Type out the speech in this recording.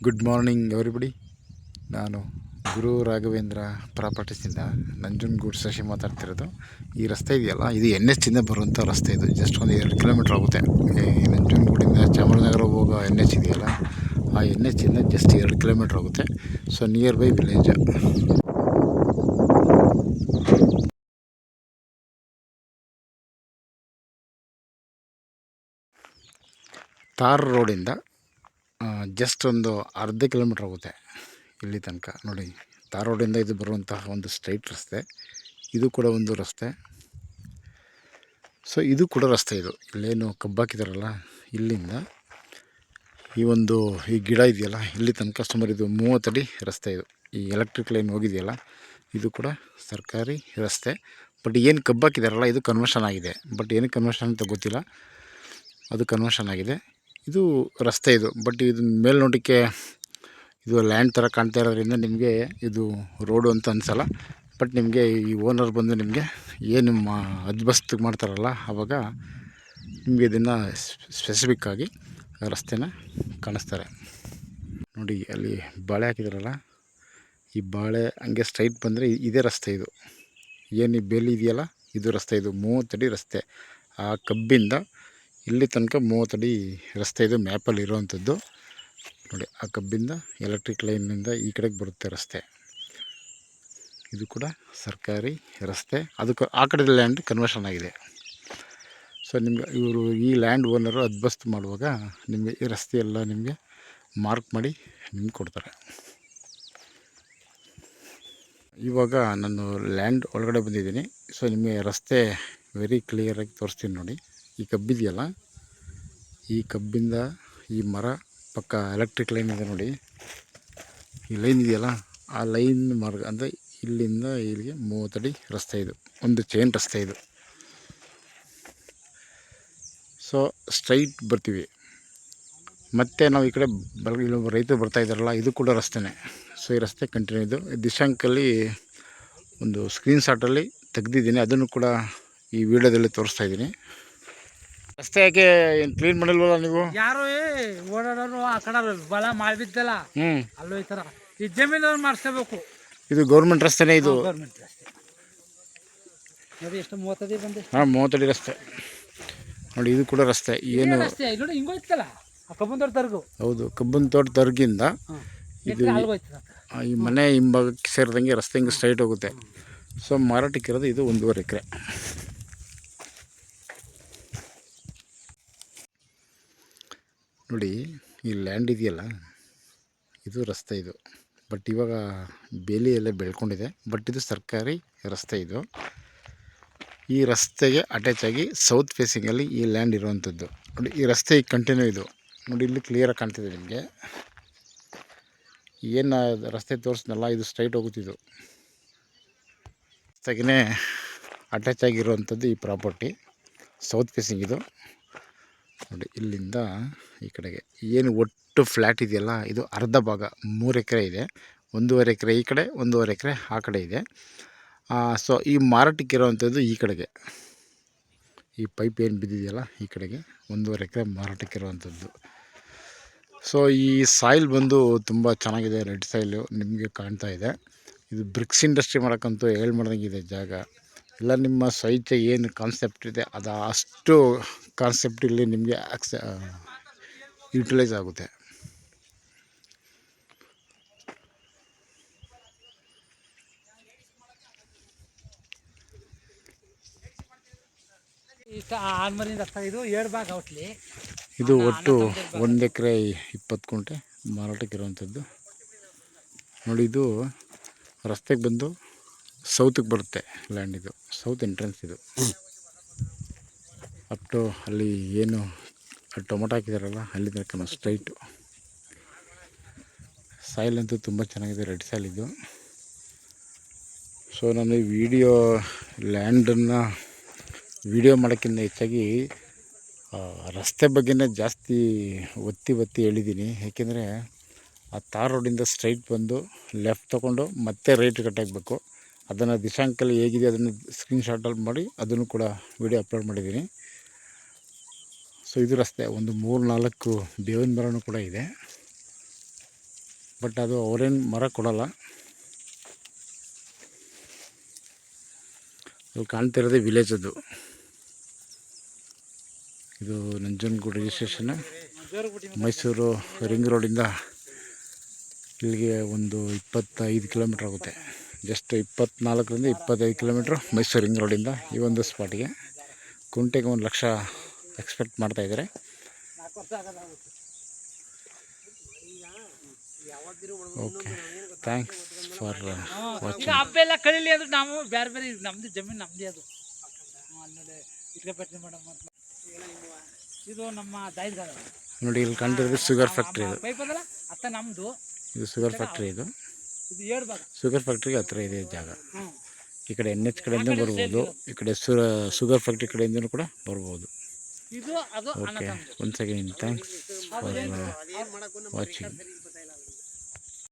Good morning everybody. ನಾನು ಗುರು ರಾಘವೇಂದ್ರ ಪ್ರಾಪರ್ಟೀಸಿಂದ ನಂಜನಗೂಡು ಶಶಿ ಮಾತಾಡ್ತಿರೋದು. ಈ ರಸ್ತೆ ಇದೆಯಲ್ಲ, ಇದು ಎನ್ ಎಚ್ ಇಂದ ಬರುವಂಥ ರಸ್ತೆ. ಇದು ಜಸ್ಟ್ ಒಂದು 2 ಕಿಲೋಮೀಟ್ರ್ ಆಗುತ್ತೆ. ಈ ನಂಜನಗೂಡಿಂದ ಚಾಮರಾಜನಗರ ಹೋಗೋ ಎನ್ ಎಚ್ ಇದೆಯಲ್ಲ, ಆ ಎನ್ ಎಚ್ ಇಂದ ಜಸ್ಟ್ 2 ಕಿಲೋಮೀಟ್ರ್ ಆಗುತ್ತೆ. So nearby village. Tar ರೋಡಿಂದ ಜಸ್ಟ್ ಒಂದು ಅರ್ಧ ಕಿಲೋಮೀಟ್ರ್ ಆಗುತ್ತೆ ಇಲ್ಲಿ ತನಕ. ನೋಡಿ, ತಾರ್ ರೋಡಿಂದ ಇದು ಬರುವಂತಹ ಒಂದು ಸ್ಟ್ರೈಟ್ ರಸ್ತೆ. ಇದು ಕೂಡ ಒಂದು ರಸ್ತೆ. ಸೊ ಇದು ಕೂಡ ರಸ್ತೆ. ಇದು ಇಲ್ಲೇನು ಕಬ್ಬಾಕಿದಾರಲ್ಲ, ಇಲ್ಲಿಂದ ಈ ಗಿಡ ಇದೆಯಲ್ಲ, ಇಲ್ಲಿ ತನಕ ಸುಮಾರು ಇದು 30 ಅಡಿ ರಸ್ತೆ. ಇದು ಈ ಎಲೆಕ್ಟ್ರಿಕ್ ಲೈನ್ ಹೋಗಿದೆಯಲ್ಲ, ಇದು ಕೂಡ ಸರ್ಕಾರಿ ರಸ್ತೆ. ಬಟ್ ಏನು ಕಬ್ಬಾಕಿದಾರಲ್ಲ, ಇದು ಕನ್ವರ್ಷನ್ ಆಗಿದೆ. ಬಟ್ ಏನು ಕನ್ವರ್ಷನ್ ಅಂತ ಗೊತ್ತಿಲ್ಲ, ಅದು ಕನ್ವರ್ಷನ್ ಆಗಿದೆ. ಇದು ರಸ್ತೆ ಇದು. ಬಟ್ ಇದು ಮೇಲ್ನೋಟಕ್ಕೆ ಇದು ಲ್ಯಾಂಡ್ ಥರ ಕಾಣ್ತಾ ಇರೋದ್ರಿಂದ ನಿಮಗೆ ಇದು ರೋಡು ಅಂತ ಅನಿಸಲ್ಲ. ಬಟ್ ನಿಮಗೆ ಈ ಓನರ್ ಬಂದು ನಿಮಗೆ ಏನು ಅದ್ಬಸ್ತ್ ಮಾಡ್ತಾರಲ್ಲ, ಆವಾಗ ನಿಮಗೆ ಇದನ್ನು ಸ್ಪೆಸಿಫಿಕ್ಕಾಗಿ ರಸ್ತೆನ ಕಾಣಿಸ್ತಾರೆ. ನೋಡಿ, ಅಲ್ಲಿ ಬಾಳೆ ಹಾಕಿದಾರಲ್ಲ, ಈ ಬಾಳೆ ಹಂಗೆ ಸ್ಟ್ರೈಟ್ ಬಂದರೆ ಇದೇ ರಸ್ತೆ. ಇದು ಏನು ಈ ಬೇಲಿ ಇದೆಯಲ್ಲ, ಇದು ರಸ್ತೆ. ಇದು 30 ಅಡಿ ರಸ್ತೆ. ಆ ಕಬ್ಬಿಂದ ಇಲ್ಲಿ ತನಕ 30 ಅಡಿ ರಸ್ತೆ. ಇದು ಮ್ಯಾಪಲ್ಲಿ ಇರೋವಂಥದ್ದು. ನೋಡಿ, ಆ ಕಬ್ಬಿಂದ ಎಲೆಕ್ಟ್ರಿಕ್ ಲೈನಿಂದ ಈ ಕಡೆಗೆ ಬರುತ್ತೆ ರಸ್ತೆ. ಇದು ಕೂಡ ಸರ್ಕಾರಿ ರಸ್ತೆ. ಅದಕ್ಕೆ ಆ ಕಡೆ ಲ್ಯಾಂಡ್ ಕನ್ವರ್ಷನ್ ಆಗಿದೆ. ಸೊ ನಿಮಗೆ ಇವರು ಈ ಲ್ಯಾಂಡ್ ಓನರು ಅದ್ಬಸ್ತ್ ಮಾಡುವಾಗ ನಿಮಗೆ ಈ ರಸ್ತೆ ಎಲ್ಲ ನಿಮಗೆ ಮಾರ್ಕ್ ಮಾಡಿ ನಿಮ್ಗೆ ಕೊಡ್ತಾರೆ. ಇವಾಗ ನಾನು ಲ್ಯಾಂಡ್ ಒಳಗಡೆ ಬಂದಿದ್ದೀನಿ. ಸೊ ನಿಮಗೆ ರಸ್ತೆ ವೆರಿ ಕ್ಲಿಯರಾಗಿ ತೋರಿಸ್ತೀನಿ. ನೋಡಿ, ಈ ಕಬ್ಬಿದೆಯಲ್ಲ, ಈ ಕಬ್ಬಿಂದ ಈ ಮರ ಪಕ್ಕ ಎಲೆಕ್ಟ್ರಿಕ್ ಲೈನ್ ಇದೆ. ನೋಡಿ, ಈ ಲೈನ್ ಇದೆಯಲ್ಲ, ಆ ಲೈನ್ ಮಾರ್ಗ ಅಂದರೆ ಇಲ್ಲಿಂದ ಇಲ್ಲಿಗೆ 30 ಅಡಿ ರಸ್ತೆ. ಇದು ಒಂದು ಚೈನ್ ರಸ್ತೆ. ಇದು ಸೊ ಸ್ಟ್ರೈಟ್ ಬರ್ತೀವಿ. ಮತ್ತು ನಾವು ಈ ಕಡೆ ಇಲ್ಲೊಬ್ಬ ರೈತರು ಬರ್ತಾ ಇದ್ದಾರಲ್ಲ, ಇದು ಕೂಡ ರಸ್ತೆನೇ. ಸೊ ಈ ರಸ್ತೆ ಕಂಟಿನ್ಯೂ. ಇದು ದಿಶಾಂಕಲ್ಲಿ ಒಂದು ಸ್ಕ್ರೀನ್ ಶಾಟಲ್ಲಿ ತೆಗೆದಿದ್ದೀನಿ, ಅದನ್ನು ಕೂಡ ಈ ವಿಡಿಯೋದಲ್ಲಿ ತೋರಿಸ್ತಾ ಇದ್ದೀನಿ. ರಸ್ತೆ ಯಾಕೆ ಕ್ಲೀನ್ ಮಾಡಿಲ್ವಲ್ಲ ನೀವು? ಯಾರು ಓಡಾಡೋರು ಆ ಕಡೆ ಬಲ ಮಾಡಿದ್ದಲ್ಲ, ಅಲ್ಲೂ ಈ ಥರ ಈ ಜಮೀನವ್ರು ಮಾಡಿಸ್ಕೋಬೇಕು. ಇದು ಗೌರ್ಮೆಂಟ್ ರಸ್ತೆನೇ. ಇದು ಗೌರ್ಮೆಂಟ್ ರಸ್ತೆ. ನೋಡಿ ಎಷ್ಟು 30 ಅಡಿ ಬಂದೆ. 30 ಅಡಿ ರಸ್ತೆ. ನೋಡಿ, ಇದು ಕೂಡ ರಸ್ತೆ. ಏನು ರಸ್ತೆ ನೋಡಿ, ಹಿಂಗೋಯ್ತಲ್ಲ ಆ ಕಬ್ಬನ್ ತೋಟ ತರ್ಗು. ಹೌದು, ಕಬ್ಬನ್ ತೋಟ ತರ್ಗಿಂದ ಇದು ಈ ಮನೆ ಹಿಂಭಾಗಕ್ಕೆ ಸೇರಿದಂಗೆ ರಸ್ತೆ ಹಿಂಗೆ ಸ್ಟ್ರೈಟ್ ಹೋಗುತ್ತೆ. ಸೊ ಮಾರಾಟಕ್ಕಿರೋದು ಇದು 1.5 ಎಕರೆ. ನೋಡಿ, ಈ ಲ್ಯಾಂಡ್ ಇದೆಯಲ್ಲ, ಇದು ರಸ್ತೆ. ಇದು ಬಟ್ ಇವಾಗ ಬೇಲಿ ಎಲ್ಲ ಬೆಳ್ಕೊಂಡಿದೆ. ಬಟ್ ಇದು ಸರ್ಕಾರಿ ರಸ್ತೆ. ಇದು ಈ ರಸ್ತೆಗೆ ಅಟ್ಯಾಚ್ ಆಗಿ ಸೌತ್ ಫೇಸಿಂಗಲ್ಲಿ ಈ ಲ್ಯಾಂಡ್ ಇರುವಂಥದ್ದು. ನೋಡಿ, ಈ ರಸ್ತೆ ಈಗ ಕಂಟಿನ್ಯೂ. ಇದು ನೋಡಿ, ಇಲ್ಲಿ ಕ್ಲಿಯರಾಗಿ ಕಾಣ್ತಿದೆ ನಿಮಗೆ. ಏನು ರಸ್ತೆ ತೋರಿಸ್ನಲ್ಲ, ಇದು ಸ್ಟ್ರೈಟ್ ಹೋಗುತ್ತಿದ್ದು ರಸ್ತೆಗೇ ಅಟ್ಯಾಚ್ ಆಗಿರುವಂಥದ್ದು ಈ ಪ್ರಾಪರ್ಟಿ. ಸೌತ್ ಫೇಸಿಂಗ್ ಇದು. ನೋಡಿ, ಇಲ್ಲಿಂದ ಈ ಕಡೆಗೆ ಏನು ಒಟ್ಟು ಫ್ಲ್ಯಾಟ್ ಇದೆಯಲ್ಲ, ಇದು ಅರ್ಧ ಭಾಗ 3 ಎಕರೆ ಇದೆ. 1.5 ಎಕರೆ ಈ ಕಡೆ, 1.5 ಎಕರೆ ಆ ಕಡೆ ಇದೆ. ಸೊ ಈ ಮಾರಾಟಕ್ಕೆ ಇರೋವಂಥದ್ದು ಈ ಕಡೆಗೆ, ಈ ಪೈಪ್ ಏನು ಬಿದ್ದಿದೆಯಲ್ಲ, ಈ ಕಡೆಗೆ 1.5 ಎಕರೆ ಮಾರಾಟಕ್ಕೆ ಇರುವಂಥದ್ದು. ಸೊ ಈ ಸಾಯಿಲ್ ಬಂದು ತುಂಬ ಚೆನ್ನಾಗಿದೆ. ರೆಡ್ ಸಾಯಿಲು ನಿಮಗೆ ಕಾಣ್ತಾ ಇದೆ. ಇದು ಬ್ರಿಕ್ಸ್ ಇಂಡಸ್ಟ್ರಿ ಮಾಡೋಕ್ಕಂತೂ ಮಾಡ್ದಂಗಿದೆ ಜಾಗ. ಎಲ್ಲ ನಿಮ್ಮ ಸ್ವಇಚ್ಛೆ ಏನು ಕಾನ್ಸೆಪ್ಟ್ ಇದೆ, ಅದು ಅಷ್ಟು ಕಾನ್ಸೆಪ್ಟ್ ಇಲ್ಲಿ ನಿಮಗೆ ಯೂಟಿಲೈಸ್ ಆಗುತ್ತೆ. ಇದು ಒಟ್ಟು 1 ಎಕರೆ 20 ಗುಂಟೆ ಮಾರಾಟಕ್ಕೆ ಇರುವಂಥದ್ದು. ನೋಡಿ, ಇದು ರಸ್ತೆಗೆ ಬಂದು ಸೌತಿಗೆ ಬರುತ್ತೆ ಲ್ಯಾಂಡ್. ಇದು ಸೌತ್ ಎಂಟ್ರೆನ್ಸ್. ಇದು ಅಪ್ ಟು ಅಲ್ಲಿ ಏನು ಟೊಮೊಟೊ ಹಾಕಿದಾರಲ್ಲ, ಅಲ್ಲಿ ತನಕ ಸ್ಟ್ರೈಟು. ಸಾಯಿಲ್ ಅಂತೂ ತುಂಬ ಚೆನ್ನಾಗಿದೆ, ರೆಡ್ ಸಾಯಿಲ್ ಇದು. ಸೊ ನಾನು ಈ ಲ್ಯಾಂಡನ್ನು ವಿಡಿಯೋ ಮಾಡೋಕ್ಕಿಂತ ಹೆಚ್ಚಾಗಿ ರಸ್ತೆ ಬಗ್ಗೆನೇ ಜಾಸ್ತಿ ಒತ್ತಿ ಹೇಳಿದ್ದೀನಿ. ಏಕೆಂದರೆ ಆ ತಾರ್ ರೋಡಿಂದ ಸ್ಟ್ರೈಟ್ ಬಂದು ಲೆಫ್ಟ್ ತೊಗೊಂಡು ಮತ್ತೆ ರೈಟ್ ಕಟ್ಟಾಗಬೇಕು. ಅದನ್ನು ದಿಶಾಂಕಲ್ಲಿ ಹೇಗಿದೆ ಅದನ್ನು ಸ್ಕ್ರೀನ್ ಶಾಟಲ್ಲಿ ಮಾಡಿ ಅದನ್ನು ಕೂಡ ವಿಡಿಯೋ ಅಪ್ಲೋಡ್ ಮಾಡಿದ್ದೀನಿ. ಸೊ ಇದು ರಸ್ತೆ. ಒಂದು 3-4 ಬೇವಿನ ಮರನೂ ಕೂಡ ಇದೆ. ಬಟ್ ಅದು ಅವರೇನು ಮರ ಕೊಡೋಲ್ಲ. ಅದು ಕಾಣ್ತಿರೋದೇ ವಿಲೇಜ್ ಅದು. ಇದು ನಂಜನಗೂಡು ರಿಜಿಸ್ಟ್ರೇಷನ್. ಮೈಸೂರು ರಿಂಗ್ ರೋಡಿಂದ ಇಲ್ಲಿಗೆ ಒಂದು 25 ಕಿಲೋಮೀಟ್ರ್ ಆಗುತ್ತೆ. ಜಸ್ಟ್ 24ರಿಂದ 25 ಕಿಲೋಮೀಟ್ರ್ ಮೈಸೂರು ರಿಂಗ್ ರೋಡಿಂದ ಈ ಒಂದು ಸ್ಪಾಟಿಗೆ. ಕುಂಟೆಗೆ 1 ಲಕ್ಷ ಎಕ್ಸ್ಪೆಕ್ಟ್ ಮಾಡ್ತಾಯಿದ್ದಾರೆ. Okay, thanks for watching. ಹಬ್ಬ ಎಲ್ಲ ಕಳೀಲಿ ಅಂದ್ರೆ ನಾವು ಬೇರೆ ಬೇರೆ ನಮ್ದು ಜಮೀನು ನಮ್ದೇ ಅದು. ಆಮೇಲೆ ಇಟ್ಕಪಟ್ಟೆ ಮೇಡಮ್ ಇದು ನಮ್ಮ ದಾಯಿಗಾಲ ನೋಡಿ, ಇಲ್ಲಿ ಕಾಣ್ತಿರೋದು ಶುಗರ್ ಫ್ಯಾಕ್ಟ್ರಿ. ಇದು ಪೈಪ್ ಅದಲ್ಲ ಅತ್ತ ನಮ್ಮದು. ಇದು ಶುಗರ್ ಫ್ಯಾಕ್ಟ್ರಿ. ಇದು ಇದು 7 ಭಾಗ ಶುಗರ್ ಫ್ಯಾಕ್ಟ್ರಿಗೆ ಹತ್ರ ಇದೆ ಜಾಗ. ಈ ಕಡೆ NH ಕಡೆಯಿಂದ ಬರ್ಬೋದು, ಈ ಕಡೆ ಶುಗರ್ ಫ್ಯಾಕ್ಟ್ರಿ ಕಡೆಯಿಂದನೂ ಕೂಡ ಬರ್ಬೋದು. ಇದು ಅದು okay, once again thanks for watching.